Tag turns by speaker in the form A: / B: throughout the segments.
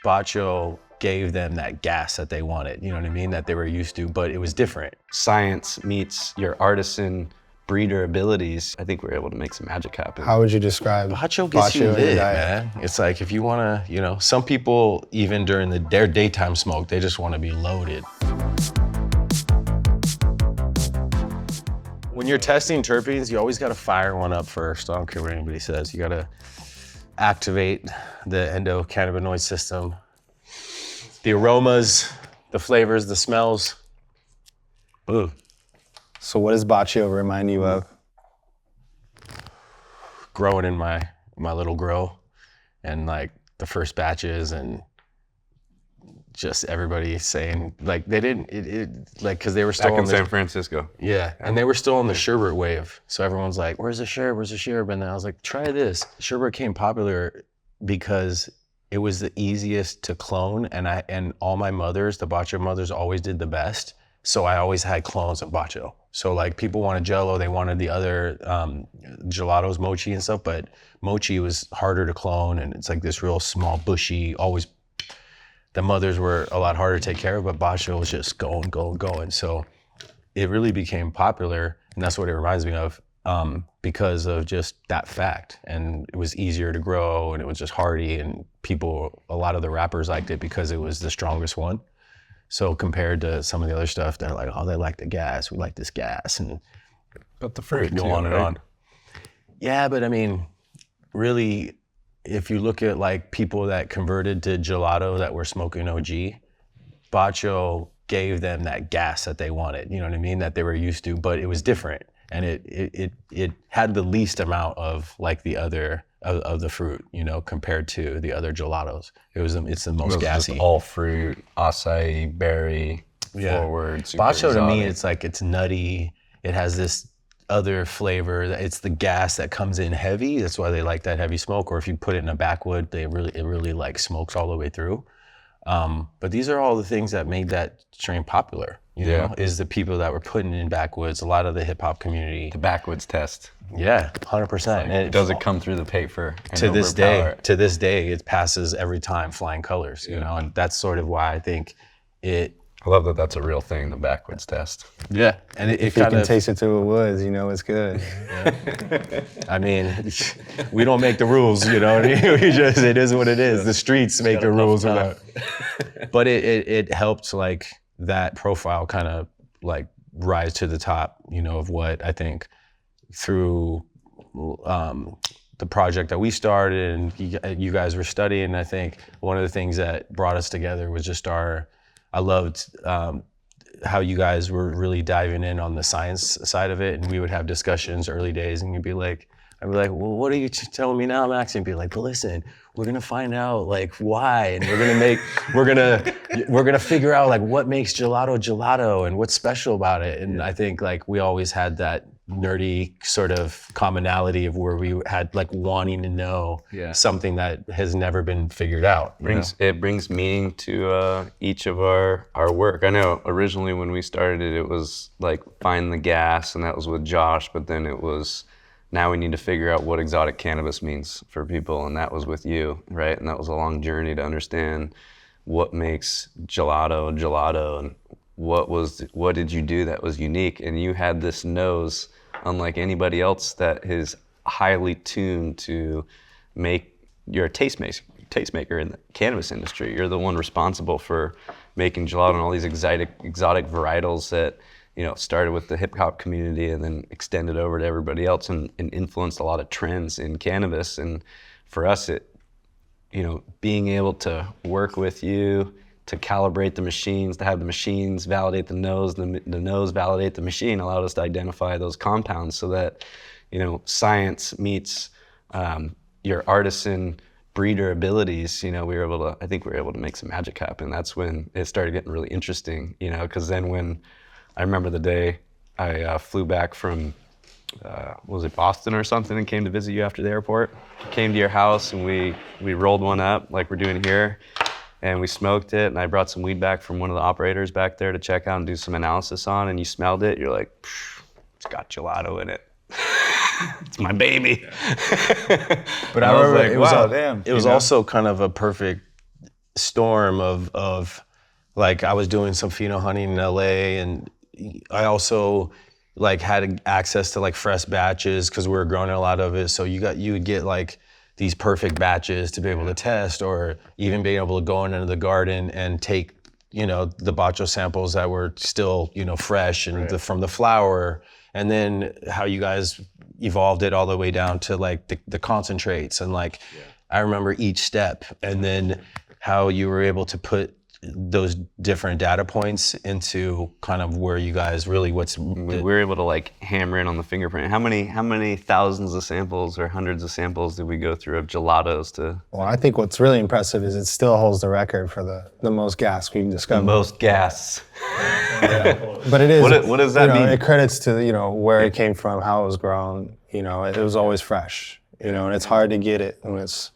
A: Bacio gave them that gas that they wanted, you know what I mean, that they were used to, but it was different.
B: Science meets your artisan breeder abilities. I think we're able to make some magic happen.
C: How would you describe
A: Bacio gets you
C: in your
A: lit,
C: diet?
A: man. It's like if you wanna, you know, some people even during their daytime smoke, they just wanna be loaded. When you're testing terpenes, you always gotta fire one up first. I don't care what anybody says. You gotta activate the endocannabinoid system. The aromas, the flavors, the smells. Ooh.
C: So what does Bacio remind you of?
A: Growing in my little grow and like the first batches and just everybody saying like they didn't, like, cause they were still
B: back in San Francisco.
A: Yeah, and they were still on the sherbet wave. So everyone's like, where's the sherbet, where's the sherbet? And then I was like, try this. Sherbet became popular because it was the easiest to clone, and all my mothers, the Bacio mothers, always did the best. So I always had clones of Bacio. So like people wanted Gello, they wanted the other gelatos, Mochi and stuff, but Mochi was harder to clone, and it's like this real small, bushy, always, the mothers were a lot harder to take care of, but Bacio was just going. So it really became popular, and that's what it reminds me of, because of just that fact. And it was easier to grow, and it was just hardy, and people, a lot of the rappers liked it because it was the strongest one. So compared to some of the other stuff, they're like, oh, they like the gas, we like this gas, and
B: But the fruit
A: go
B: too,
A: on and
B: right?
A: on. Yeah, but I mean, really, if you look at like people that converted to gelato that were smoking OG, Bacio gave them that gas that they wanted, you know what I mean, that they were used to, but it was different. And it had the least amount of like the other, of the fruit, you know, compared to the other gelatos. It's the most gassy.
B: Just all fruit, acai berry, forward, super
A: Bacio to me,
B: exotic.
A: it's like, it's nutty. It has this other flavor. It's the gas that comes in heavy. That's why they like that heavy smoke. Or if you put it in a backwood, it really like smokes all the way through. But these are all the things that made that strain popular. You know, is the people that were putting it in backwoods, a lot of the hip hop community.
B: The backwoods test.
A: Yeah, 100%. And
B: Does it come through the paper?
A: to this day, it passes every time flying colors, you know, and that's sort of why I think it.
B: I love that that's a real thing, the backwoods test.
A: Yeah, and it
C: If you
A: kind
C: can
A: of
C: taste it through the woods, you know it's good.
A: I mean, we don't make the rules, you know. We just, it is what it is. The streets make the rules about. But it helped like that profile kind of like rise to the top, you know, of what I think through the project that we started and you guys were studying. I think one of the things that brought us together was just I loved how you guys were really diving in on the science side of it, and we would have discussions early days, and I'd be like, well, what are you telling me now, Max? And be like, but listen, we're gonna find out like why, and we're gonna figure out like what makes gelato and what's special about it. And I think like we always had that nerdy sort of commonality of where we had like wanting to know something that has never been figured out.
B: It brings meaning to each of our work. I know originally when we started it was like find the gas, and that was with Josh, but then it was, now we need to figure out what exotic cannabis means for people, and that was with you, right? And that was a long journey to understand what makes gelato, and what did you do that was unique? And you had this nose, unlike anybody else, that is highly tuned to make. You're a tastemaker in the cannabis industry. You're the one responsible for making gelato and all these exotic varietals that, you know, started with the hip hop community and then extended over to everybody else and influenced a lot of trends in cannabis. And for us, it, you know, being able to work with you, to calibrate the machines, to have the machines validate the nose, the nose validate the machine, allowed us to identify those compounds so that, you know, science meets your artisan breeder abilities. You know, I think we were able to make some magic happen. That's when it started getting really interesting, you know, because then when, I remember the day I flew back from, was it Boston or something, and came to visit you after the airport. Came to your house and we rolled one up like we're doing here, and we smoked it, and I brought some weed back from one of the operators back there to check out and do some analysis on, and you smelled it, you're like, it's got gelato in it. It's my baby.
A: But I was like, wow, damn. It was also kind of a perfect storm of like I was doing some pheno hunting in LA, and I also like had access to like fresh batches because we were growing a lot of it. So you would get like these perfect batches to be able to test, or even being able to go into the garden and take, the bacio samples that were still, fresh and from the flower, and then how you guys evolved it all the way down to like the concentrates, and like I remember each step, and then how you were able to put those different data points into kind of where you guys really
B: we were able to like hammer in on the fingerprint. How many thousands of samples or hundreds of samples did we go through of gelatos to?
C: Well, I think what's really impressive is it still holds the record for the most gas we've discovered.
B: Most gas.
C: But it is.
B: What does that mean?
C: It credits to where it came from, how it was grown. It was always fresh. And it's hard to get it when it's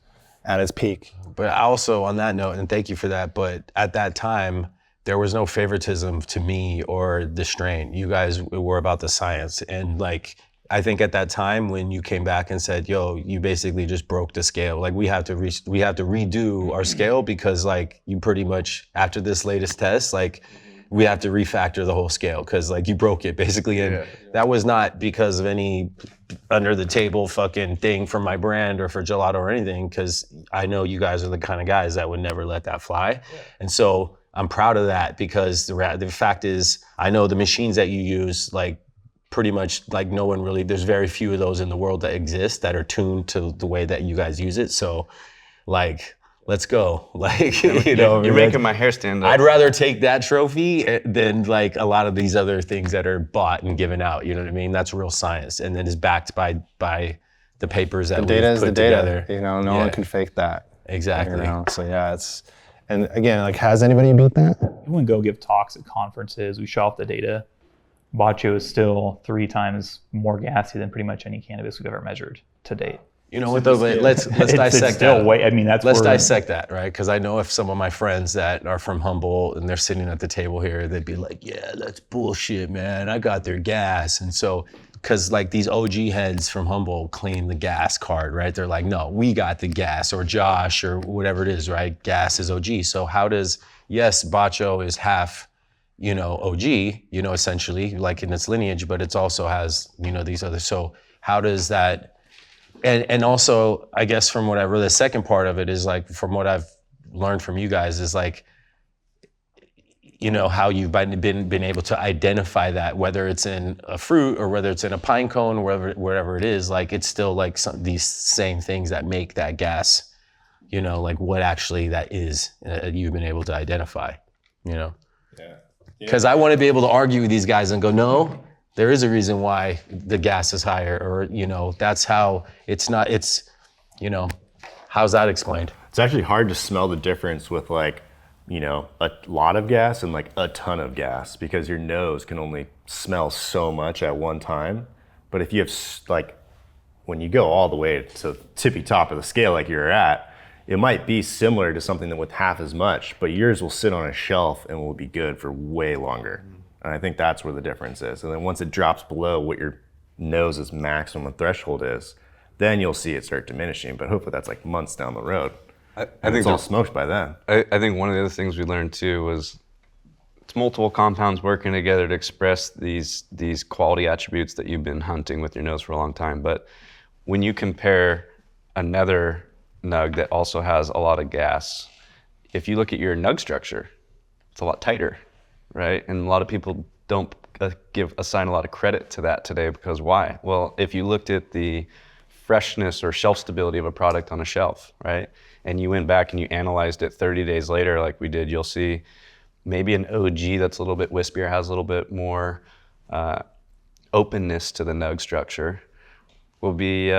C: at its peak.
A: But also on that note, and thank you for that, but at that time, there was no favoritism to me or the strain. You guys were about the science. And like, I think at that time when you came back and said, yo, you basically just broke the scale. Like we have to redo our scale because like you pretty much, after this latest test, like we have to refactor the whole scale because like you broke it basically. And that was not because of any under the table fucking thing for my brand or for gelato or anything, because I know you guys are the kind of guys that would never let that fly. And so I'm proud of that, because the fact is I know the machines that you use, like pretty much like no one really, there's very few of those in the world that exist that are tuned to the way that you guys use it. So like, let's go. Like,
B: you're making my hair stand up.
A: I'd rather take that trophy than like a lot of these other things that are bought and given out. You know what I mean? That's real science, and then is backed by the papers that
C: the data
A: we've
C: is
A: put
C: the data.
A: together.
C: No one can fake that.
A: Exactly.
C: So yeah, and again, like, has anybody beat that?
D: When we go give talks at conferences, we show off the data. Bacio is still 3 times more gassy than pretty much any cannabis we've ever measured to date.
A: You know what though? Let's dissect that.
D: Let's
A: dissect that, right? Because I know if some of my friends that are from Humboldt and they're sitting at the table here, they'd be like, "Yeah, that's bullshit, man. I got their gas." And so, because like these OG heads from Humboldt claim the gas card, right? They're like, "No, we got the gas," or Josh, or whatever it is, right? Gas is OG. So how does Bacio is half, OG, essentially like in its lineage, but it's also has these other. So how does that? And also, I guess from what I read, the second part of it is like, from what I've learned from you guys is like, how you've been able to identify that, whether it's in a fruit or whether it's in a pine cone, or wherever it is, like it's still like these same things that make that gas, like what actually that is, you've been able to identify, Because I want to be able to argue with these guys and go, no, there is a reason why the gas is higher, or, that's how how's that explained?
E: It's actually hard to smell the difference with like, a lot of gas and like a ton of gas, because your nose can only smell so much at one time. But if you have like, when you go all the way to tippy top of the scale like you're at, it might be similar to something that with half as much, but yours will sit on a shelf and will be good for way longer. And I think that's where the difference is. And then once it drops below what your nose's maximum threshold is, then you'll see it start diminishing. But hopefully that's like months down the road. I think it's all smoked by then.
B: I think one of the other things we learned too was it's multiple compounds working together to express these quality attributes that you've been hunting with your nose for a long time. But when you compare another nug that also has a lot of gas, if you look at your nug structure, it's a lot tighter. Right? And a lot of people don't assign a lot of credit to that today, because why? Well, if you looked at the freshness or shelf stability of a product on a shelf, right? And you went back and you analyzed it 30 days later like we did, you'll see maybe an OG that's a little bit wispier, has a little bit more openness to the nug structure, will be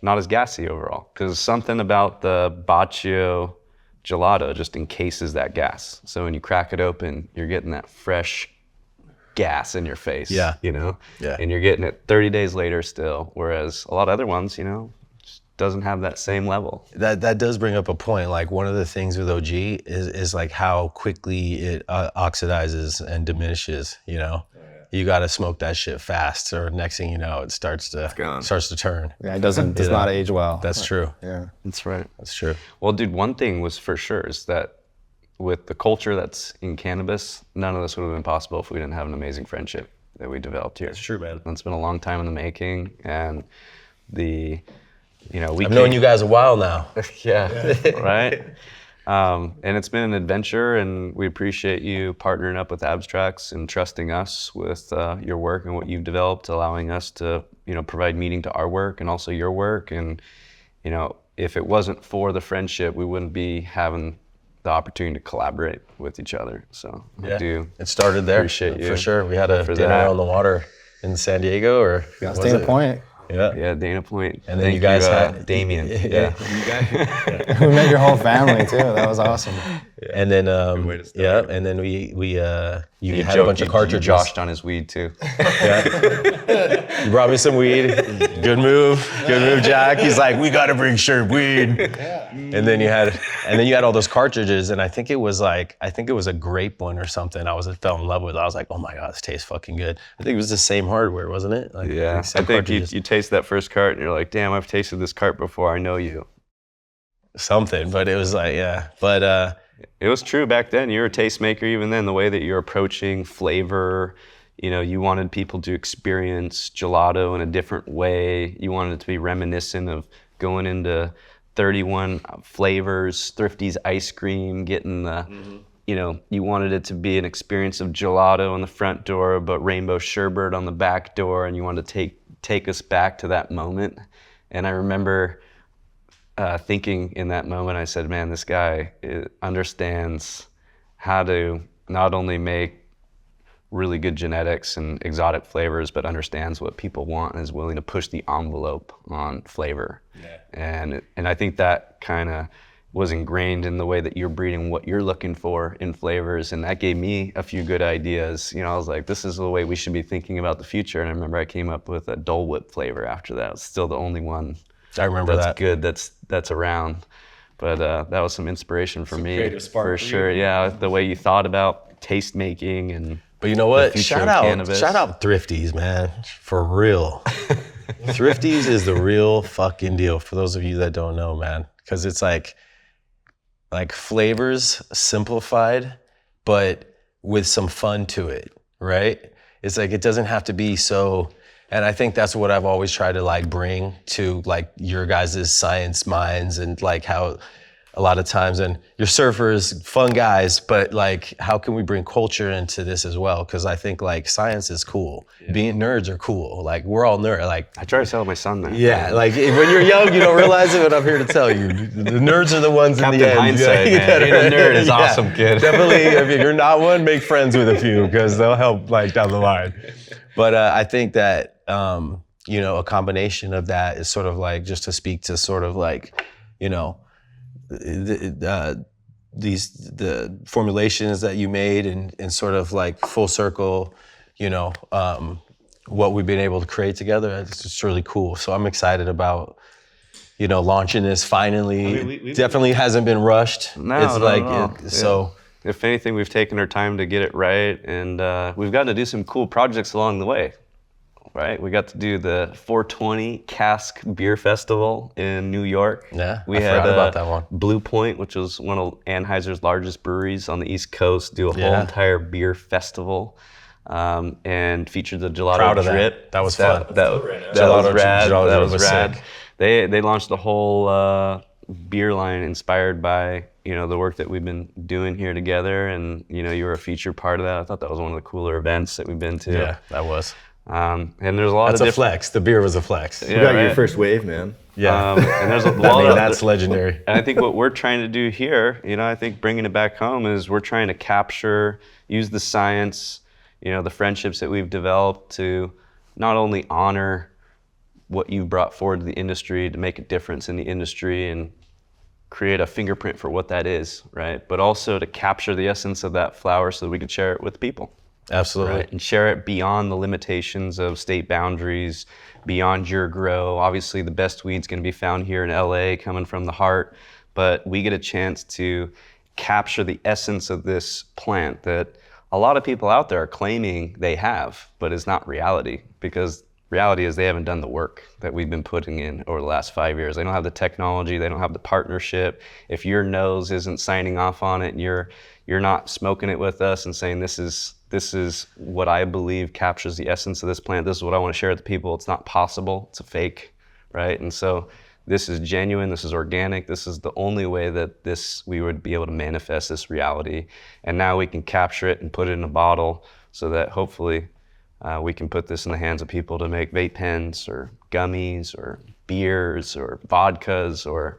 B: not as gassy overall. Because something about the Bacio Gelato just encases that gas. So when you crack it open, you're getting that fresh gas in your face.
A: Yeah.
B: Yeah. And you're getting it 30 days later still. Whereas a lot of other ones, just doesn't have that same level.
A: That does bring up a point. Like one of the things with OG is like how quickly it oxidizes and diminishes. You got to smoke that shit fast, or next thing you know, it starts to turn.
C: Yeah, it does not age well.
A: That's true.
C: Yeah.
B: That's right.
A: That's true.
B: Well, dude, one thing was for sure is that with the culture that's in cannabis, none of this would have been possible if we didn't have an amazing friendship that we developed here.
A: It's true, man.
B: And it's been a long time in the making, and I've
A: known you guys a while now.
B: Yeah, right? And it's been an adventure, and we appreciate you partnering up with Abstrax and trusting us with your work and what you've developed, allowing us to, provide meaning to our work and also your work. And, if it wasn't for the friendship, we wouldn't be having the opportunity to collaborate with each other. So I do.
A: It started there.
B: Appreciate you
A: for sure. We had a
B: for
A: dinner
B: that.
A: on the water in San Diego, or
C: Got Dana Point.
B: Yeah, Dana Point.
A: And then
B: Thank
A: you guys
B: you,
A: had
B: Damien. Yeah.
C: We met your whole family too. That was awesome.
A: And then
E: way to start.
A: and then you had a
B: joked-
A: bunch of
B: you
A: cartridges.
B: joshed on his weed too.
A: You brought me some weed. Good move, Jack. He's like, we gotta bring Sherb weed. And then you had all those cartridges, and I think it was a grape one or something. I fell in love with it. I was like, oh my god, this tastes fucking good. I think it was the same hardware, wasn't it? Like,
B: Yeah,
A: same
B: I think
A: cartridges.
B: you taste that first cart and you're like, damn, I've tasted this cart before, I know you.
A: Something, but it was like, yeah. But
B: It was true back then. You were a tastemaker even then, the way that you're approaching flavor. You wanted people to experience gelato in a different way. You wanted it to be reminiscent of going into 31 flavors, Thrifty's ice cream, getting the, you wanted it to be an experience of gelato on the front door, but rainbow sherbet on the back door, and you wanted to take us back to that moment. And I remember thinking in that moment, I said, man, this guy understands how to not only make really good genetics and exotic flavors, but understands what people want and is willing to push the envelope on flavor. Yeah. And I think that kind of was ingrained in the way that you're breeding what you're looking for in flavors, and that gave me a few good ideas. I was like, this is the way we should be thinking about the future. And I remember I came up with a Dole Whip flavor after that. It's still the only one
A: I remember
B: that's
A: that.
B: good that's around. But that was some inspiration for me,
F: creative spark
B: for
F: for you.
B: sure. Yeah, the way you thought about taste making and.
A: But you know what?
B: future
A: Shout
B: of
A: out
B: cannabis.
A: Thrifties, man. For real. Thrifties is the real fucking deal for those of you that don't know, man. Because it's like flavors simplified, but with some fun to it, right? It's like it doesn't have to be so, and I think that's what I've always tried to like bring to like your guys' science minds, and like how a lot of times, and your surfers, fun guys, but like, how can we bring culture into this as well? Because I think like science is cool. Yeah. Being nerds are cool. Like we're all nerds. Like
B: I try to tell my son that.
A: yeah, like when you're young, you don't realize it, but I'm here to tell you, the nerds are the ones in the
B: Captain
A: end.
B: Hindsight, man. Being a nerd is awesome, kid.
A: Definitely, if you're not one, make friends with a few because they'll help like down the line. But I think that a combination of that is sort of like just to speak to sort of like, the formulations that you made and sort of like full circle, what we've been able to create together. It's just really cool. So I'm excited about, launching this finally.
B: we
A: Definitely hasn't been rushed.
B: No,
A: it's
B: no,
A: like,
B: no.
A: so.
B: If anything, we've taken our time to get it right, and we've gotten to do some cool projects along the way. Right, we got to do the 420 Cask Beer Festival in New York.
A: Yeah,
B: we
A: I
B: had
A: forgot about that one.
B: Blue Point, which was one of Anheuser's largest breweries on the East Coast, do a whole entire beer festival, and featured the Gelato
A: Proud of
B: Drip.
A: That was fun.
B: That was rad.
A: Gelato
B: That
A: Drip
B: was
A: was
B: rad.
A: sick.
B: They launched the whole beer line inspired by the work that we've been doing here together, and you were a featured part of that. I thought that was one of the cooler events that we've been to.
A: Yeah, that was.
B: And there's a lot
A: That's
B: of
A: a
B: different.
A: flex. The beer was a flex.
E: You got your
B: right.
E: first wave, man.
A: Yeah.
B: And there's a
A: I
B: lot
A: mean,
B: of
A: that's legendary.
B: And I think what we're trying to do here, I think bringing it back home is we're trying to capture, use the science, the friendships that we've developed to not only honor what you brought forward to the industry to make a difference in the industry and create a fingerprint for what that is, right? But also to capture the essence of that flower so that we could share it with people.
A: Absolutely.
B: Right? And share it beyond the limitations of state boundaries, beyond your grow. Obviously, the best weed's going to be found here in LA, coming from the heart, but we get a chance to capture the essence of this plant that a lot of people out there are claiming they have, but is not reality, because reality is they haven't done the work that we've been putting in over the last 5 years. They don't have the technology, they don't have the partnership. If your nose isn't signing off on it and you're not smoking it with us and saying this is what I believe captures the essence of this plant, this is what I want to share with the people, it's not possible, it's a fake, right? And so this is genuine, this is organic, this is the only way that we would be able to manifest this reality. And now we can capture it and put it in a bottle so that hopefully we can put this in the hands of people to make vape pens or gummies or beers or vodkas or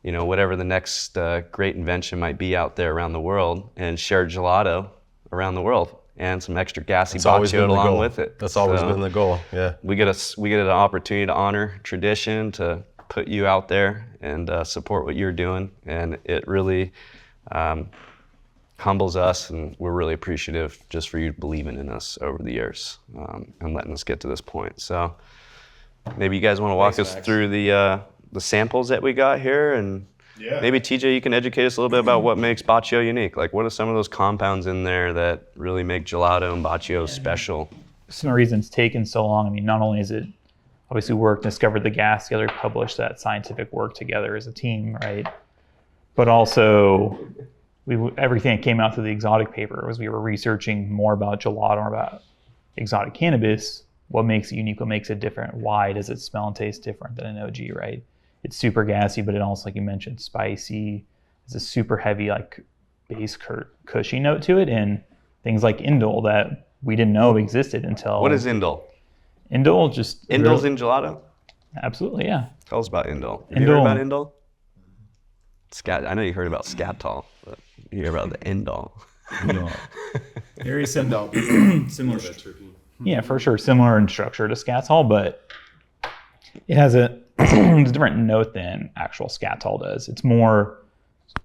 B: whatever the next great invention might be out there around the world, and share gelato around the world and some extra gassy Bacio along with it.
A: That's always been the goal. Yeah.
B: We get an opportunity to honor tradition, to put you out there and support what you're doing, and it really humbles us, and we're really appreciative just for you believing in us over the years and letting us get to this point. So maybe you guys want to walk us through the samples that we got here, and maybe TJ, you can educate us a little bit about what makes Bacio unique. Like, what are some of those compounds in there that really make gelato and Bacio special?
D: Some of the reasons it's taken so long, I mean, not only is it obviously worked, discovered the gas together, published that scientific work together as a team, right? But also, everything that came out through the exotic paper was we were researching more about gelato, more about exotic cannabis. What makes it unique? What makes it different? Why does it smell and taste different than an OG, right? It's super gassy, but it also, like you mentioned, spicy. It's a super heavy, like bass cushy note to it, and things like indole that we didn't know existed until.
B: What is indole?
D: Indole just.
B: Indole's in gelato?
D: Absolutely, yeah.
B: Tell us about indole. Have you heard about indole? I know you heard about scatol, but you hear about the indole.
F: No. Very similar.
D: Yeah, for sure. Similar in structure to scatol, but it has a different note than actual scatol does. It's more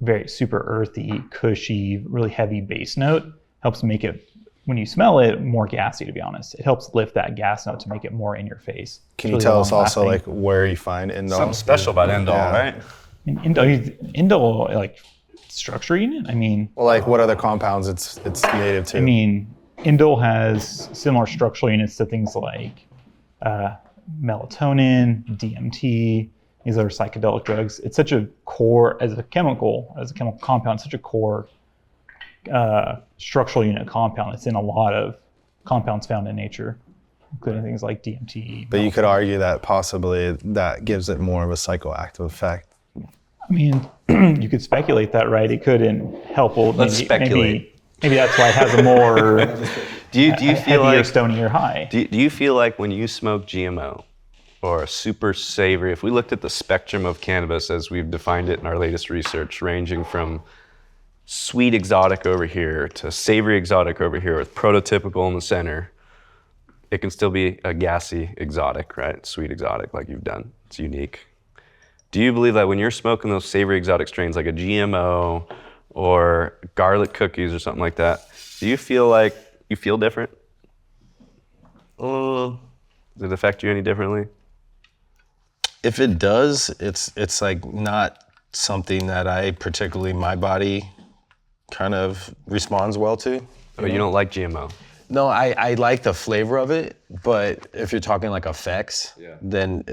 D: very super earthy, cushy, really heavy bass note. Helps make it, when you smell it, more gassy, to be honest. It helps lift that gas note to make it more in your face.
C: Can you tell us also like where you find indole?
B: Something special about indole, right?
D: I mean, indole, like structure unit. I mean,
C: well, like what other compounds it's native to?
D: I mean, indole has similar structural units to things like melatonin, DMT, these other psychedelic drugs. It's such a core, as a chemical compound, such a core structural unit compound. It's in a lot of compounds found in nature, including things like DMT.
C: But you could argue that possibly that gives it more of a psychoactive effect.
D: I mean, you could speculate that, right? It could help.
B: Let's speculate.
D: Maybe that's why it has a more
B: do you feel
D: heavier,
B: like
D: stonier high.
B: Do you feel like when you smoke GMO or a super savory, if we looked at the spectrum of cannabis as we've defined it in our latest research, ranging from sweet exotic over here to savory exotic over here with prototypical in the center, it can still be a gassy exotic, right? Sweet exotic like you've done. It's unique. Do you believe that when you're smoking those savory exotic strains like a GMO or garlic cookies or something like that, do you feel like you feel different? Does it affect you any differently?
A: If it does, it's like not something that I particularly, my body kind of responds well to.
B: Oh, you don't like GMO?
A: No, I like the flavor of it, but if you're talking like effects, then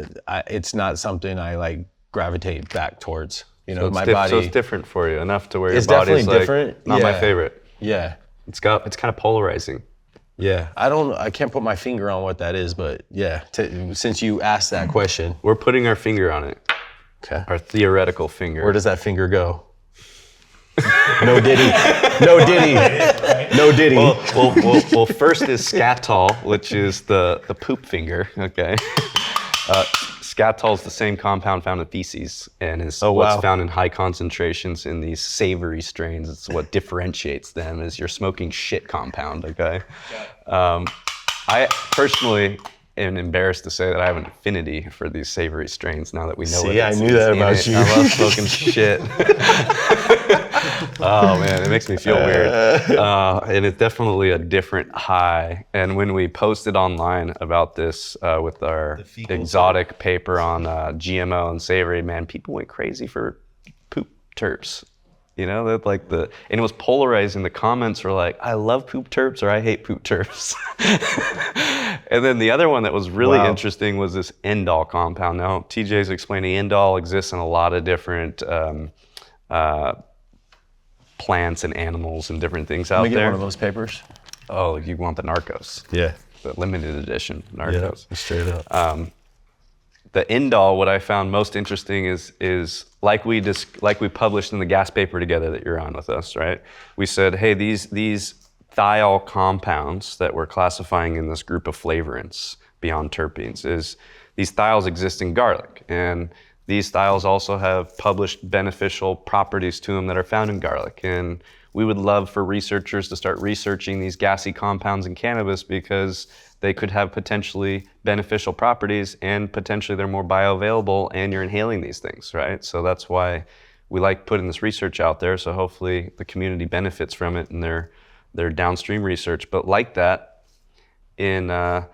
A: it's not something I like gravitate back towards. You know, my body.
B: So it's different for you enough to where your
A: it's
B: body's
A: definitely different.
B: Like, not my favorite.
A: Yeah.
B: It's kind of polarizing.
A: Yeah, I can't put my finger on what that is, but yeah, since you asked that question.
B: We're putting our finger on it.
A: Okay.
B: Our theoretical finger.
A: Where does that finger go? No diddy. No diddy. No diddy.
B: Well, first is scatol, which is the poop finger, okay? Scatol is the same compound found in feces and is what's found in high concentrations in these savory strains. It's what differentiates them is your smoking shit compound, okay? I personally am embarrassed to say that I have an affinity for these savory strains now that we know
A: I knew that about you.
B: I love smoking shit. Oh man, it makes me feel weird. And it's definitely a different high. And when we posted online about this with our exotic paper on GMO and savory, man, people went crazy for poop terps. You know, that like and it was polarizing. The comments were like, I love poop terps or I hate poop terps. And then the other one that was really
C: Wow.
B: interesting was this indole compound. Now, TJ's explaining indole exists in a lot of different plants and animals and different things out
A: Let me get
B: there.
A: one of those papers.
B: Oh, you want the Narcos,
A: Yeah.
B: the limited edition
A: Yeah.
B: Narcos.
A: Straight up.
B: The indole, what I found most interesting is like we published in the gas paper together that you're on with us, right? We said, hey, these thiol compounds that we're classifying in this group of flavorants beyond terpenes is these thiols exist in garlic, and these thiols also have published beneficial properties to them that are found in garlic. And we would love for researchers to start researching these gassy compounds in cannabis because they could have potentially beneficial properties and potentially they're more bioavailable and you're inhaling these things, right? So that's why we like putting this research out there. So hopefully the community benefits from it in their downstream research. But like that, in the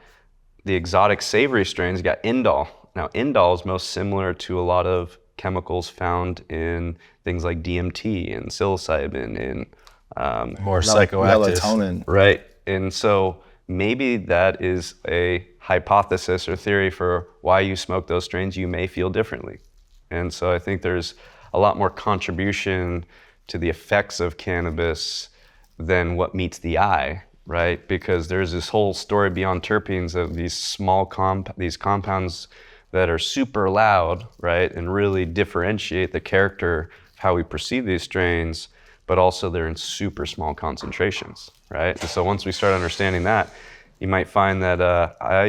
B: exotic savory strains, you got indole. Now indole is most similar to a lot of chemicals found in things like DMT and psilocybin and
A: More psychoactive.
C: Melatonin.
B: right. And so maybe that is a hypothesis or theory for why you smoke those strains. You may feel differently. And so I think there's a lot more contribution to the effects of cannabis than what meets the eye, right? Because there's this whole story beyond terpenes of these small these compounds that are super loud, right? And really differentiate the character of how we perceive these strains, but also they're in super small concentrations, right? And so once we start understanding that, you might find that,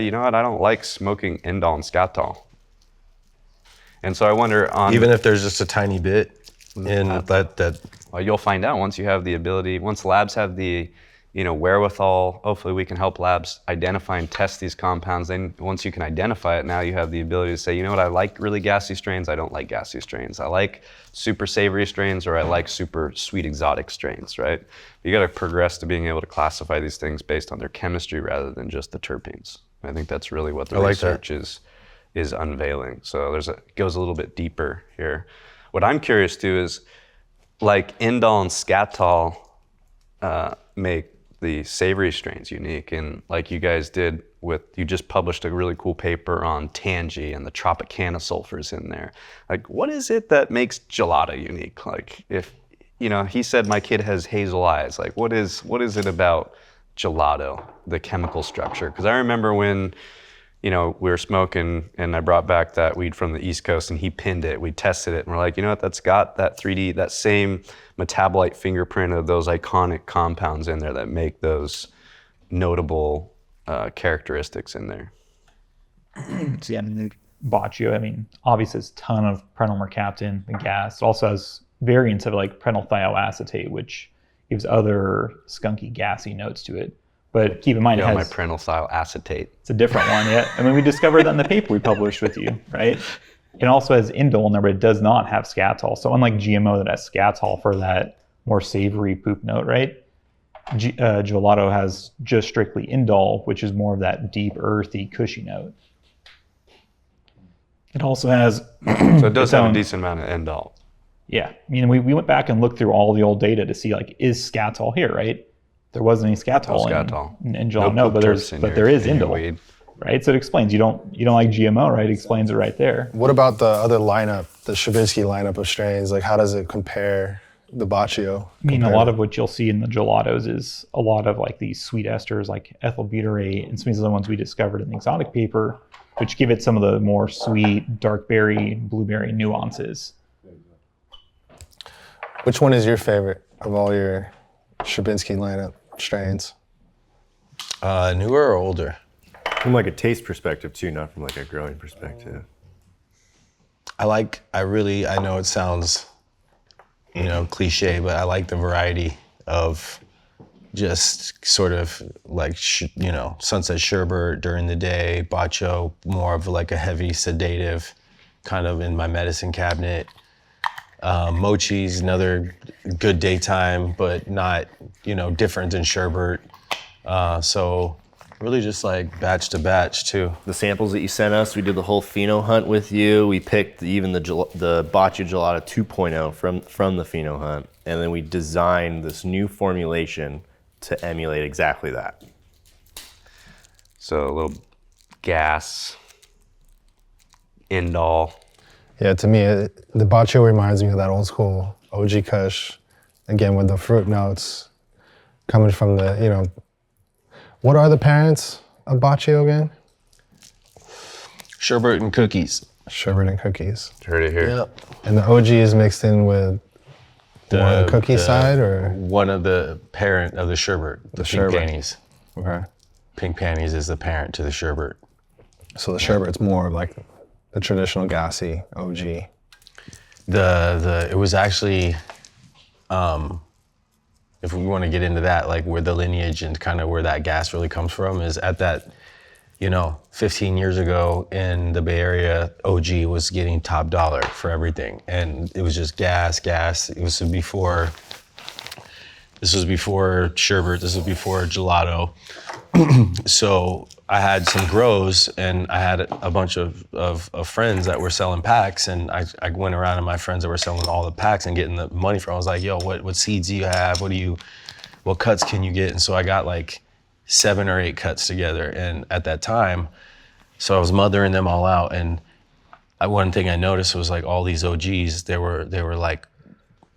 B: you know what, I don't like smoking indole and scatol. And so I wonder
A: Even if there's just a tiny bit in that.
B: Well, you'll find out once you have the ability, once labs have the, wherewithal, hopefully we can help labs identify and test these compounds. Then once you can identify it, now you have the ability to say, you know what, I like really gassy strains, I don't like gassy strains. I like super savory strains, or I like super sweet exotic strains, right? You gotta progress to being able to classify these things based on their chemistry rather than just the terpenes. I think that's really what the research is unveiling. So it goes a little bit deeper here. What I'm curious to is, like indole and scatol make the savory strains unique, and like you guys did you just published a really cool paper on tangy and the Tropicana sulfurs in there. Like, what is it that makes gelato unique? Like, if he said my kid has hazel eyes, like what is it about gelato, the chemical structure? Because I remember when we were smoking and I brought back that weed from the East Coast and he pinned it, we tested it and we're like, you know what, that's got that 3D, that same metabolite fingerprint of those iconic compounds in there that make those notable characteristics in there.
D: So yeah, the Bacio, obviously it's a ton of prenyl mercaptan, the gas. It also has variants of like prenyl thioacetate, which gives other skunky, gassy notes to it. But keep in mind, it has
B: my prenyl thioacetate.
D: It's a different one, yeah. We discovered that in the paper we published with you, right? It also has indole in there, but it does not have scatol. So unlike GMO that has scatol for that more savory poop note, right? Gelato has just strictly indole, which is more of that deep, earthy, cushy note. It also has...
B: So it does have a decent amount of indole.
D: Yeah. We went back and looked through all the old data to see, like, is scatol here, right? There wasn't any scatol in gelato, but there is indole, right? So it explains you don't like GMO, right? It explains it right there.
C: What about the other lineup, the Sherbinski lineup of strains? Like, how does it compare the Bacio?
D: A lot of what you'll see in the gelatos is a lot of like these sweet esters, like ethyl butyrate, and some of the ones we discovered in the exotic paper, which give it some of the more sweet, dark berry, blueberry nuances.
C: Which one is your favorite of all your Sherbinski lineup strains?
A: Newer or older?
E: From like a taste perspective too, not from like a growing perspective.
A: I know it sounds, cliche, but I like the variety of just sort of like, Sunset Sherbert during the day, Bacio, more of like a heavy sedative kind of in my medicine cabinet. Mochi's another good daytime, but not, different than Sherbert. So really just like batch to batch too.
E: The samples that you sent us, we did the whole pheno hunt with you. We picked even the Bacio Gelato 2.0 from the pheno hunt, and then we designed this new formulation to emulate exactly that.
B: So a little gas, indol.
C: Yeah, to me, the Bacio reminds me of that old school OG Kush, again with the fruit notes coming from the, you know, what are the parents of Bacio again?
A: Sherbet and cookies.
C: Sherbet and cookies.
B: Heard it here.
A: Yep.
C: And the OG is mixed in with the cookie side, or?
A: One of the parent of the sherbet, the pink
C: sherbet.
A: panties.
C: Okay.
A: Pink panties is the parent to the sherbet.
C: So the sherbet's more of like the traditional gassy OG.
A: It was actually, if we want to get into that, like where the lineage and kind of where that gas really comes from is at that, 15 years ago in the Bay Area, OG was getting top dollar for everything. And it was just gas. This was before sherbet, this was before gelato. So I had some grows and I had a bunch of friends that were selling packs, and I went around to my friends that were selling all the packs and getting the money from. I was like, yo, what seeds do you have? What cuts can you get? And so I got like 7 or 8 cuts together. And at that time, so I was mothering them all out. And one thing I noticed was like all these OGs, they were like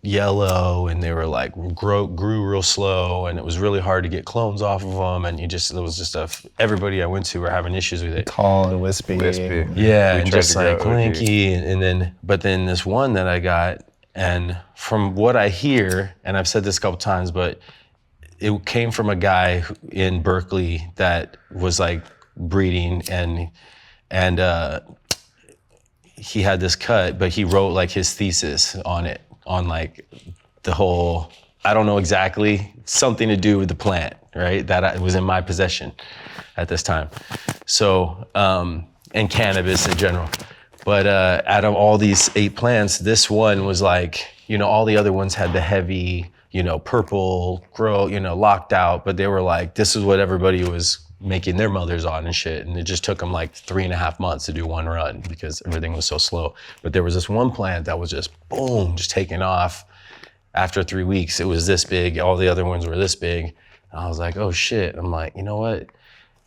A: yellow, and they were like grew real slow, and it was really hard to get clones off of them. And everybody I went to were having issues with it.
C: Tall and wispy.
A: Yeah,
B: We
A: and
B: tried
A: just
B: to grow
A: like
B: OG.
A: lanky, but then this one that I got, and from what I hear, and I've said this a couple times, but it came from a guy in Berkeley that was like breeding, and he had this cut, but he wrote like his thesis on it, on like the whole, I don't know exactly, something to do with the plant, right? That was in my possession at this time. So, and cannabis in general. But out of all these 8 plants, this one was like, all the other ones had the heavy, purple grow, locked out, but they were like, this is what everybody was making their mothers on and shit. And it just took them like 3.5 months to do one run because everything was so slow. But there was this one plant that was just boom, just taking off. After 3 weeks, it was this big. All the other ones were this big. And I was like, oh shit. I'm like, you know what?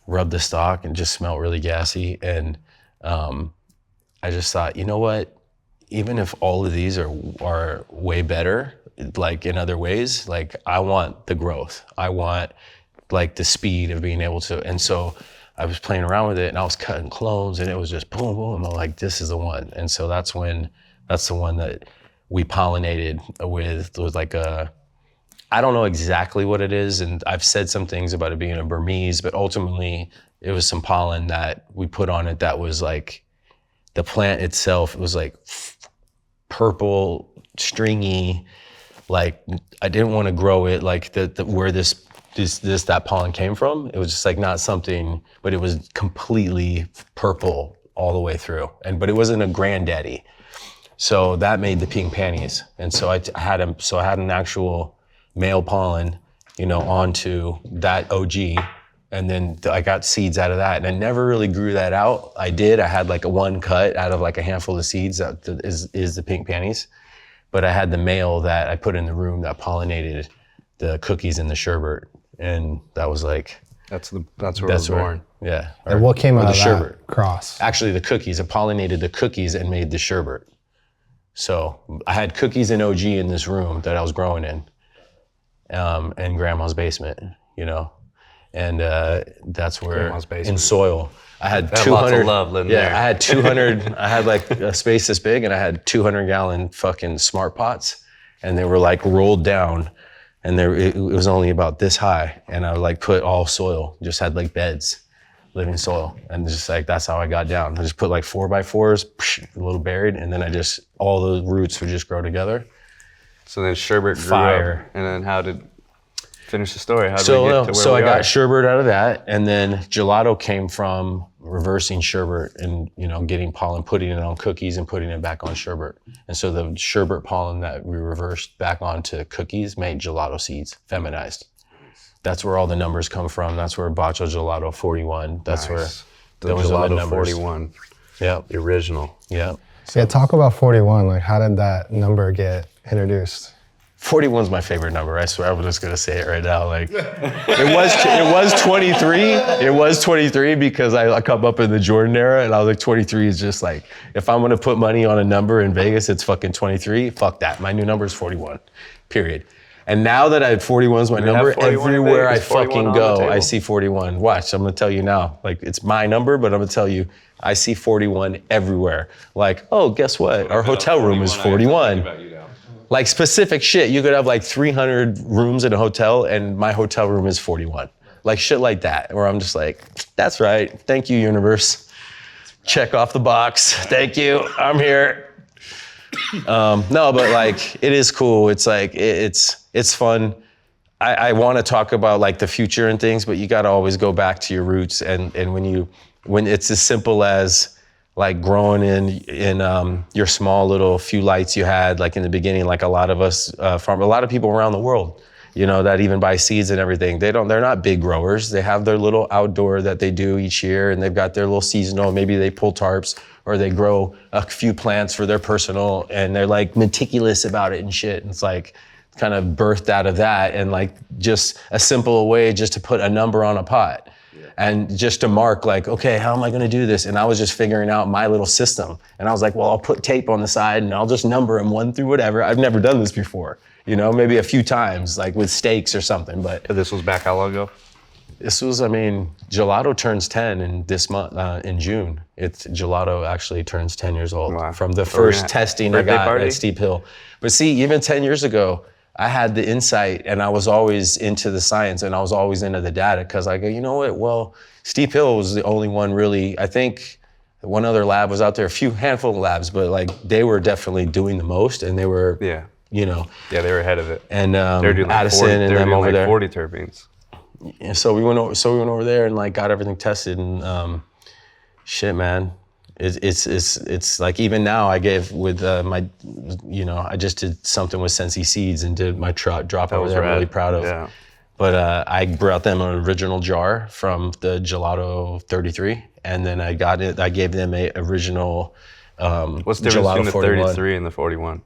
A: Rubbed the stock and just smelled really gassy. And I just thought, you know what? Even if all of these are way better, like in other ways, like I want the growth. I want like the speed of being able to. And so I was playing around with it, and I was cutting clones, and it was just boom, boom. I'm like, this is the one. And so that's the one that we pollinated with like I don't know exactly what it is. And I've said some things about it being a Burmese, but ultimately it was some pollen that we put on it that was like, the plant itself, it was like purple, stringy, like I didn't want to grow it like where that pollen came from. It was just like not something, but it was completely purple all the way through. But it wasn't a granddaddy. So that made the pink panties. And so I had an actual male pollen, onto that OG. And then I got seeds out of that, and I never really grew that out. I had like one cut out of like a handful of seeds that is the pink panties. But I had the male that I put in the room that pollinated the cookies and the sherbet. And that was like,
B: That's where I was born.
A: Yeah.
C: And what came out
A: the
C: of
A: sherbet.
C: that cross?
A: Actually the cookies, it pollinated the cookies and made the sherbet. So I had cookies and OG in this room that I was growing in grandma's basement, And that's where,
B: Grandma's basement.
A: in soil, I had
B: Lots
A: 200.
B: of love living there.
A: I had 200. I had like a space this big, and I had 200-gallon fucking smart pots, and they were like rolled down, and it was only about this high, and I would like put all soil, just had like beds, living soil, and just like that's how I got down. I just put like 4x4s, a little buried, and then all the roots would just grow together.
B: So then sherbet grew
A: Fire.
B: up, and then finish the story. How did we get to where
A: So
B: we
A: I got
B: are?
A: sherbet out of that, and then gelato came from reversing sherbet and getting pollen, putting it on cookies and putting it back on sherbet. And so the sherbet pollen that we reversed back onto cookies made gelato seeds, feminized. That's where all the numbers come from. That's where Bacio Gelato 41. That's where
B: the
A: those are the
B: Gelato
A: numbers.
B: 41,
A: Yep.
B: the original.
A: Yep.
C: Yeah, talk about 41. Like, how did that number get introduced?
A: 41 is my favorite number. I swear, I'm just gonna say it right now. Like, it was 23. It was 23 because I come up in the Jordan era, and I was like, 23 is just like, if I'm gonna put money on a number in Vegas, it's fucking 23. Fuck that. My new number is 41. Period. And now that I have 41 is my number, everywhere I fucking go, I see 41. Watch, I'm gonna tell you now. Like, it's my number, but I'm gonna tell you, I see 41 everywhere. Like, oh, guess what? Our hotel room is 41. Like specific shit. You could have like 300 rooms in a hotel and my hotel room is 41. Like shit like that, where I'm just like, that's right. Thank you, universe. Check off the box. Thank you, I'm here. No, but like, it is cool. It's like, it's fun. I wanna talk about like the future and things, but you gotta always go back to your roots. And when it's as simple as like growing in your small little few lights you had, like in the beginning, like a lot of us, a lot of people around the world, you know, that even buy seeds and everything, they're not big growers. They have their little outdoor that they do each year, and they've got their little seasonal, maybe they pull tarps or they grow a few plants for their personal, and they're like meticulous about it and shit. And it's like kind of birthed out of that, and like just a simple way just to put a number on a pot. And just to mark like, okay, how am I gonna do this? And I was just figuring out my little system. And I was like, well, I'll put tape on the side and I'll just number them 1 through whatever. I've never done this before, you know, maybe a few times, like with steaks or something, but.
B: This was back how long ago?
A: This was, Gelato turns 10 in this month, in June. Gelato actually turns 10 years old.
B: Wow.
A: From the first testing I got at Steep Hill. But see, even 10 years ago, I had the insight, and I was always into the science, and I was always into the data, because I go, you know what, well, Steep Hill was the only one really, I think one other lab was out there, a handful of labs, but like they were definitely doing the most, and they were, you know.
B: Yeah, they were ahead of it.
A: And
B: they're doing like
A: Addison
B: 40,
A: and them over there.
B: 40 terpenes.
A: Yeah, so we went over there and like got everything tested, and shit, man. It's like, even now I gave with my, you know, I just did something with Sensi Seeds and did my drop over there. I'm really proud of. Yeah. But I brought them an original jar from the Gelato 33, and then I gave them a original
B: What's the difference between the 33 and the 41?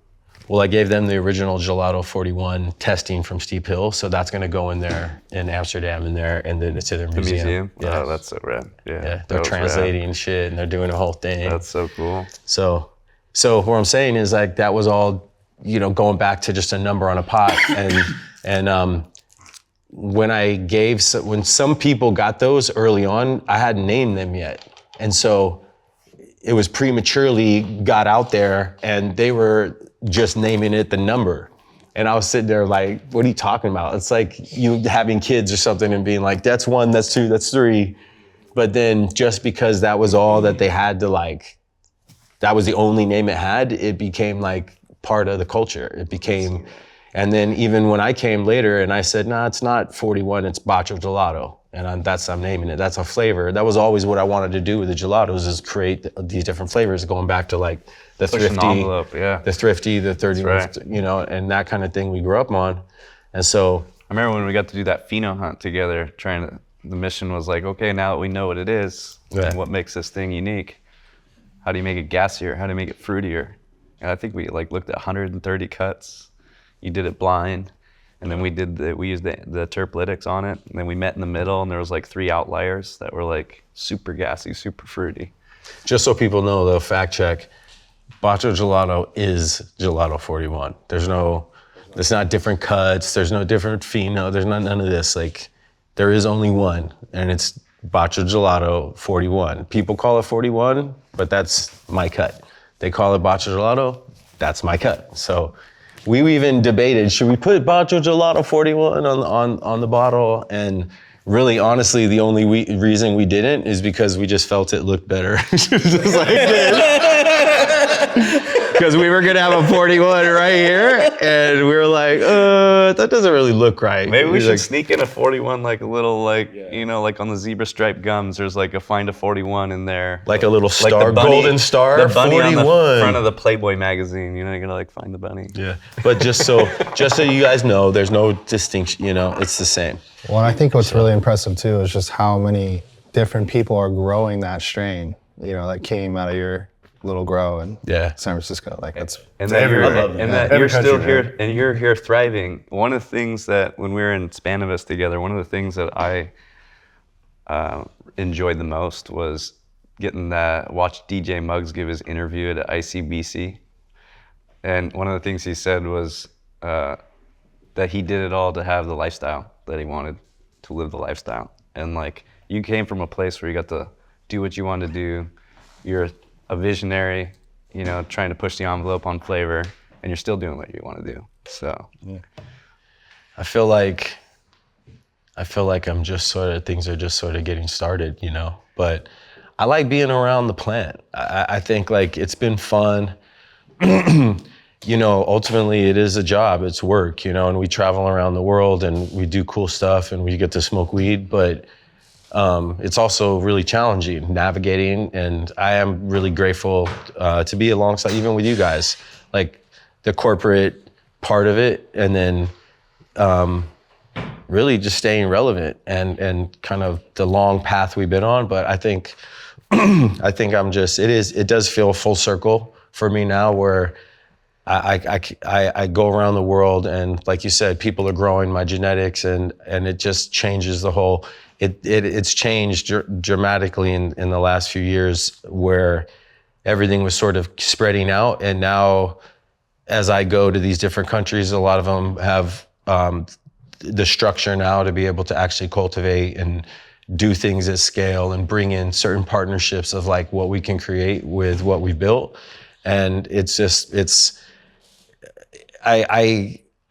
A: Well, I gave them the original Gelato 41 testing from Steep Hill, so that's gonna go in there in Amsterdam, and then it's in their museum.
B: The museum?
A: Yeah.
B: Oh, that's so rad. Yeah,
A: they're translating shit, and they're doing a whole thing.
B: That's so cool.
A: So what I'm saying is like that was all, you know, going back to just a number on a pot, and when some people got those early on, I hadn't named them yet, and so it was prematurely got out there, and they were just naming it the number. And I was sitting there like, what are you talking about? It's like you having kids or something and being like, that's 1, that's 2, that's 3. But then just because that was all that they had to like, that was the only name it had, it became like part of the culture. It became, and then even when I came later and I said, nah, it's not 41, it's Bacio Gelato. And I'm naming it. That's a flavor. That was always what I wanted to do with the gelatos, is create these different flavors, going back to like the thrifty, the 31, right. You know, and that kind of thing we grew up on. And so
B: I remember when we got to do that pheno hunt together, the mission was like, okay, now that we know what it is and what makes this thing unique, how do you make it gassier? How do you make it fruitier? And I think we like looked at 130 cuts. You did it blind. And then we used the terplytics on it, and then we met in the middle, and there was like 3 outliers that were like super gassy, super fruity.
A: Just so people know, though, fact check, Bacio Gelato is Gelato 41. There's not different cuts, there's no different pheno, there's none of this. Like, there is only one, and it's Bacio Gelato 41. People call it 41, but that's my cut. They call it Bacio Gelato, that's my cut. So we even debated, should we put Bacio Gelato 41 on the bottle? And really, honestly, the only reason we didn't is because we just felt it looked better. Just like this. Because we were gonna have a 41 right here, and we were like, that doesn't really look right.
B: Maybe we should sneak in a 41, like a little, like, you know, like on the zebra stripe gums, there's like find a 41 in there.
A: Like a little star, like golden star,
B: the bunny
A: 41.
B: On the front of the Playboy magazine, you know, you're gonna like find the bunny.
A: Yeah, but just so you guys know, there's no distinction, you know, it's the same.
C: Well, I think what's really impressive too is just how many different people are growing that strain, you know, that came out of your little grow in
A: Yeah.
C: San Francisco. Like that's
B: And that you're,
E: everywhere.
B: and that
E: Every
B: you're still
E: country,
B: here,
E: man.
B: and you're here thriving. One of the things that when we were in Cannabis together, one of the things that I enjoyed the most was getting that watch DJ Muggs give his interview at ICBC, and one of the things he said was that he did it all to have the lifestyle that he wanted, to live the lifestyle. And like, you came from a place where you got to do what you wanted to do. You're a visionary, you know, trying to push the envelope on flavor, and you're still doing what you want to do. So
A: I feel like I'm just sort of, things are just sort of getting started, you know, but I like being around the plant. I think like it's been fun. You know, ultimately it is a job, it's work, you know, and we travel around the world and we do cool stuff and we get to smoke weed, but it's also really challenging navigating, and I am really grateful to be alongside, even with you guys, like the corporate part of it, and then really just staying relevant and kind of the long path we've been on. But I think I'm just, it does feel full circle for me now, where I go around the world, and like you said, people are growing my genetics, and it just changes the whole. It's changed dramatically in the last few years, where everything was sort of spreading out, and now as I go to these different countries, a lot of them have the structure now to be able to actually cultivate and do things at scale and bring in certain partnerships of like what we can create with what we built. And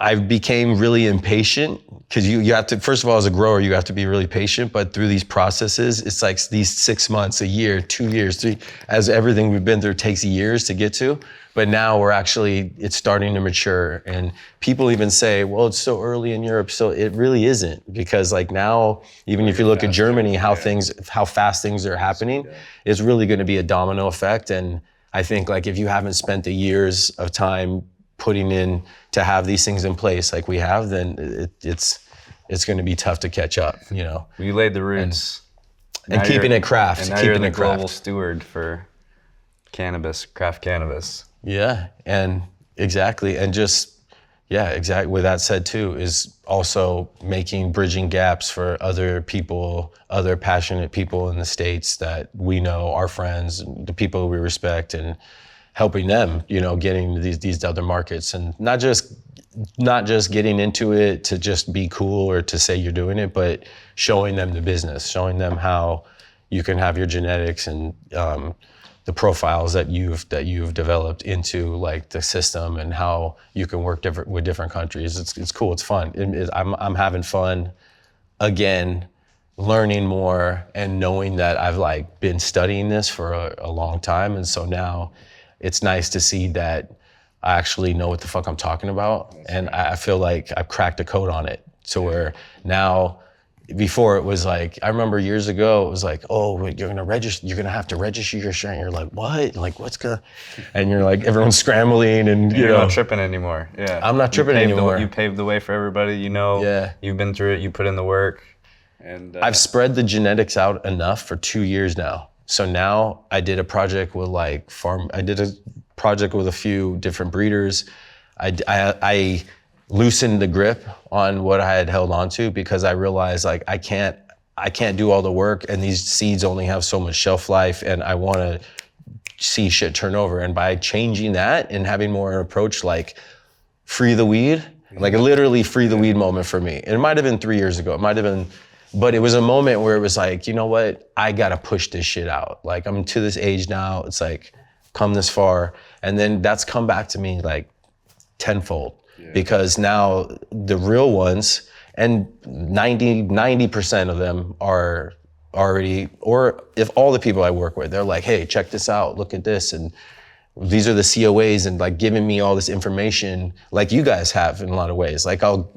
A: I became really impatient, because you have to, first of all, as a grower, you have to be really patient, but through these processes, it's like these 6 months, a year, 2 years, 3, as everything we've been through takes years to get to. But now it's starting to mature, and people even say, well, it's so early in Europe. So it really isn't, because like now, even if you look at Germany, how fast things are happening, it's really going to be a domino effect. And I think like if you haven't spent the years of time putting in to have these things in place like we have, then it's going to be tough to catch up, you know.
B: you laid the roots.
A: And keeping it craft,
B: And now
A: keeping
B: you're the
A: it craft.
B: global steward for cannabis, craft cannabis.
A: Yeah, and exactly, and just, yeah, exactly. With that said too, is also bridging gaps for other people, other passionate people in the States that we know, our friends, the people we respect, and helping them, you know, getting these other markets, and not just getting into it to just be cool or to say you're doing it, but showing them the business, showing them how you can have your genetics and the profiles that you've developed into like the system, and how you can work with different countries. It's cool. It's fun. I'm having fun again, learning more and knowing that I've like been studying this for a long time, and so now it's nice to see that I actually know what the fuck I'm talking about, and I feel like I've cracked a code on it. So where now. Before it was like, I remember years ago, it was like, oh, you're gonna have to register your strain. You're like, what? Like, and you're like, everyone's scrambling, and
B: You're not tripping anymore. Yeah.
A: I'm not tripping anymore.
B: You paved the way for everybody, you know.
A: Yeah.
B: You've been through it, you put in the work. And
A: I've spread the genetics out enough for 2 years now. So now I did a project with a few different breeders. I loosened the grip on what I had held on to, because I realized like I can't do all the work, and these seeds only have so much shelf life, and I want to see shit turn over. And by changing that and having more approach like free the weed, like literally free the weed moment for me. And it might have been 3 years ago. It might have been, but it was a moment where it was like, you know what? I got to push this shit out. Like I'm to this age now. It's like come this far. And then that's come back to me like tenfold. Because now the real ones, and 90% of them are already, or if all the people I work with, they're like, hey, check this out, look at this, and these are the COAs, and like giving me all this information like you guys have in a lot of ways. Like I'll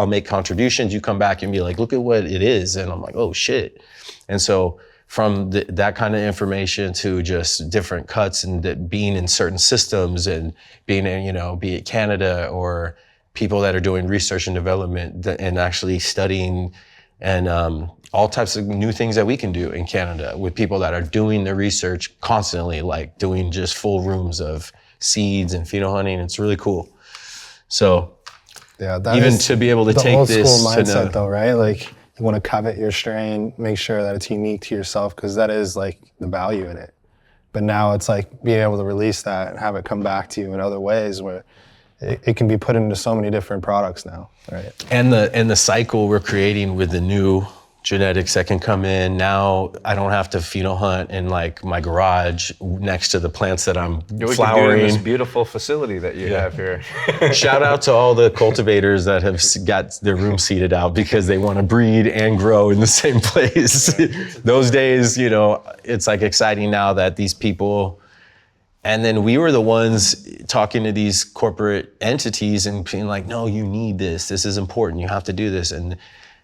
A: make contributions, you come back and be like, look at what it is, and I'm like, oh shit. And so from that kind of information to just different cuts, and that being in certain systems, and being in, you know, be it Canada or people that are doing research and development and actually studying and all types of new things that we can do in Canada with people that are doing the research constantly, like doing just full rooms of seeds and phenohunting. It's really cool. So
C: Yeah, that
A: even
C: is
A: to be able to
C: the
A: take
C: old
A: this
C: school
A: to
C: mindset
A: know,
C: though, right? Like you want to covet your strain, make sure that it's unique to yourself, because that is like the value in it. But now it's like being able to release that and have it come back to you in other ways where it can be put into so many different products now, right?
A: and the cycle we're creating with the new genetics that can come in. Now I don't have to phenohunt in like my garage next to the plants that I'm
B: We can do it in
A: flowering.
B: this beautiful facility that you have here.
A: Shout out to all the cultivators that have got their room seeded out because they want to breed and grow in the same place. Those days, you know, it's like exciting now that these people, and then we were the ones talking to these corporate entities and being like, no, you need this. This is important. You have to do this. And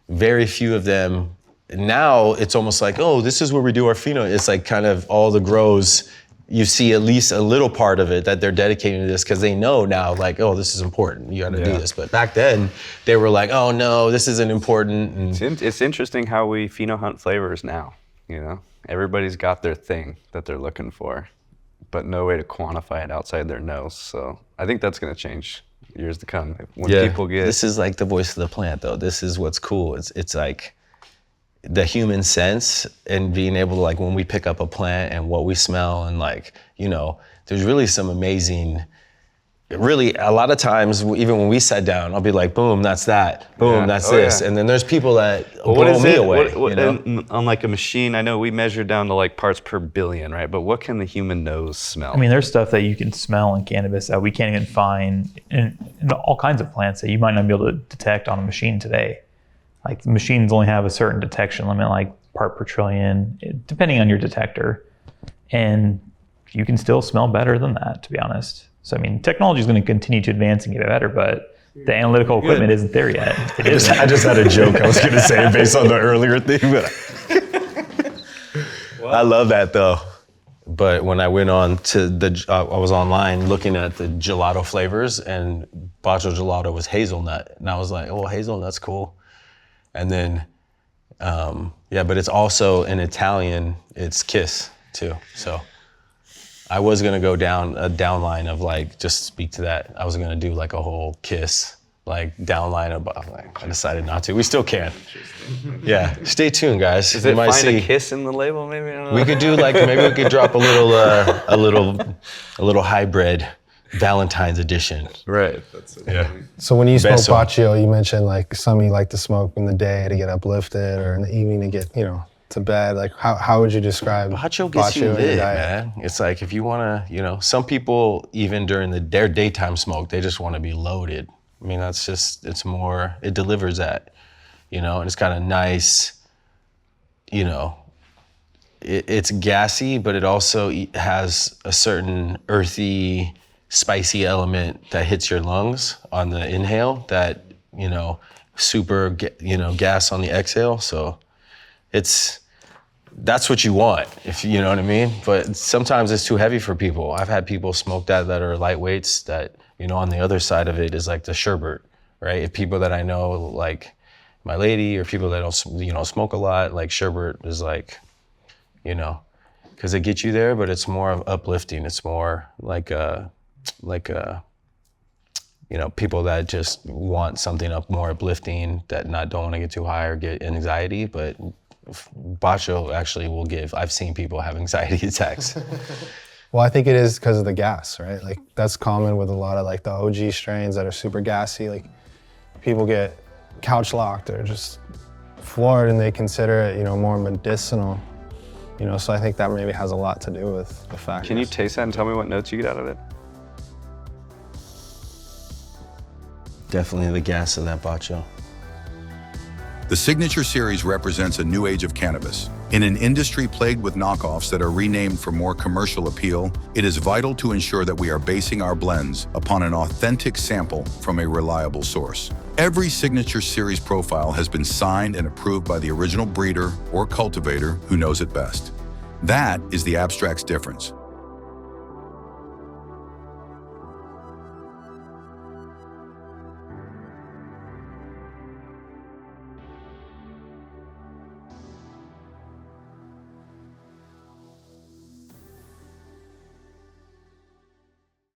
A: very few of them, now it's almost like, oh, this is where we do our pheno. It's like kind of all the grows, you see at least a little part of it that they're dedicating to this because they know now, like, oh, this is important. You got to do this. But back then, they were like, oh no, this isn't important. And
B: It's interesting how we phenohunt flavors now. You know, everybody's got their thing that they're looking for, but no way to quantify it outside their nose. So I think that's going to change years to come. When people get
A: this is like the voice of the plant, though. This is what's cool. It's like the human sense and being able to, like, when we pick up a plant and what we smell and, like, you know, there's really some amazing. Really, a lot of times, even when we sat down, I'll be like, boom, that's that. Boom, that's this. And then there's people that blow me away. You know?
B: And on like a machine, I know we measure down to like parts per billion, right? But what can the human nose smell?
D: I mean, there's stuff that you can smell in cannabis that we can't even find in all kinds of plants that you might not be able to detect on a machine today. Like the machines only have a certain detection limit, like part per trillion, depending on your detector. And you can still smell better than that, to be honest. So, I mean, technology is going to continue to advance and get better, but the analytical equipment isn't there yet.
A: I just had a joke I was going to say based on the earlier thing, but I love that though. But when I went on to I was online looking at the gelato flavors, and Bacio Gelato was hazelnut, and I was like, oh, hazelnut's cool. And then, but it's also in Italian, it's kiss too. So I was gonna go down a downline of like, just speak to that. I was gonna do like a whole kiss, like downline of, like, I decided not to. We still can. Yeah, stay tuned, guys.
B: Does it find a kiss in the label, maybe? I don't know.
A: We could do like, maybe we could drop a little hybrid Valentine's edition.
B: Right.
A: Yeah.
C: So when you smoke
A: Best one.
C: Bacio, you mentioned like some you like to smoke in the day to get uplifted, or in the evening to get, you know, to bed. Like how would you describe
A: Bacio gets you
C: in your
A: lit,
C: diet?
A: man. It's like if you wanna, you know, some people even during their daytime smoke, they just wanna be loaded. I mean, that's just, it's more, it delivers that, you know, and it's got a nice, you know, it's gassy, but it also has a certain earthy, spicy element that hits your lungs on the inhale that, you know, super, you know, gas on the exhale. So that's what you want, if you know what I mean. But sometimes it's too heavy for people. I've had people smoke that are lightweights that, you know, on the other side of it is like the sherbet, right? If people that I know, like my lady, or people that don't, you know, smoke a lot, like sherbet is like, you know, because it gets you there, but it's more of uplifting. It's more like you know, people that just want something more uplifting, that don't want to get too high or get anxiety. But Bacio actually will give. I've seen people have anxiety attacks.
C: Well, I think it is because of the gas, right? Like that's common with a lot of like the OG strains that are super gassy. Like people get couch locked or just floored, and they consider it, you know, more medicinal. You know, so I think that maybe has a lot to do with the fact.
B: Can you taste that and tell me what notes you get out of it?
A: Definitely the gas of that Bacio.
G: The Signature Series represents a new age of cannabis. In an industry plagued with knockoffs that are renamed for more commercial appeal, it is vital to ensure that we are basing our blends upon an authentic sample from a reliable source. Every Signature Series profile has been signed and approved by the original breeder or cultivator who knows it best. That is the Abstrax difference.